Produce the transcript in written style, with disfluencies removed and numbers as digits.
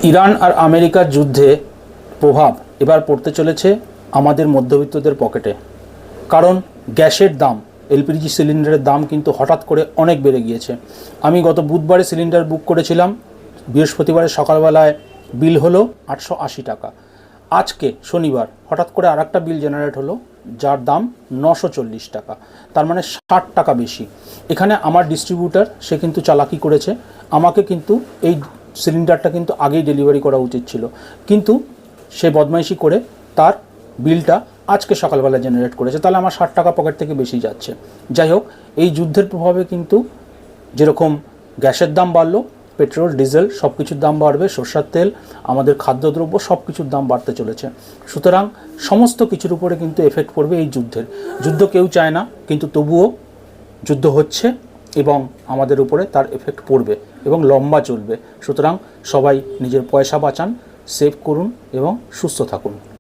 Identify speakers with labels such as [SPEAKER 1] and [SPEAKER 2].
[SPEAKER 1] Iran আর আমেরিকার যুদ্ধে প্রভাব এবার পড়তে চলেছে আমাদের মধ্যবিত্তদের পকেটে। কারণ গ্যাসের দাম, এলপিজি সিলিন্ডারের দাম কিন্তু হঠাৎ করে অনেক বেড়ে গিয়েছে। আমি গত বুধবারে সিলিন্ডার বুক করেছিলাম, বৃহস্পতিবারে সকালবেলায় বিল হলো 880 টাকা। আজকে শনিবার হঠাৎ করে আরেকটা বিল জেনারেট হলো, যার দাম 940 টাকা, তার মানে 60 টাকা বেশি। এখানে আমার ডিস্ট্রিবিউটার সে কিন্তু চালাকি করেছে, আমাকে কিন্তু এই সিলিন্ডারটা কিন্তু আগেই ডেলিভারি করা উচিত ছিল, কিন্তু সে বদমাইশি করে তার বিলটা আজকে সকালবেলা জেনারেট করেছে, তাহলে আমার 60 টাকা পকেট থেকে বেশি যাচ্ছে। যাই হোক, এই যুদ্ধের প্রভাবে কিন্তু যেরকম গ্যাসের দাম বাড়লো, পেট্রোল ডিজেল সব কিছুর দাম বাড়বে, সরষের তেল, আমাদের খাদ্যদ্রব্য সব কিছুর দাম বাড়তে চলেছে। সুতরাং সমস্ত কিছুর উপরে কিন্তু এফেক্ট পড়বে এই যুদ্ধের। যুদ্ধ কেউ চায় না, কিন্তু তবুও যুদ্ধ হচ্ছে এবং আমাদের উপরে তার এফেক্ট পড়বে এবং লম্বা চলবে। সুতরাং সবাই নিজের পয়সা বাঁচান, সেভ করুন এবং সুস্থ থাকুন।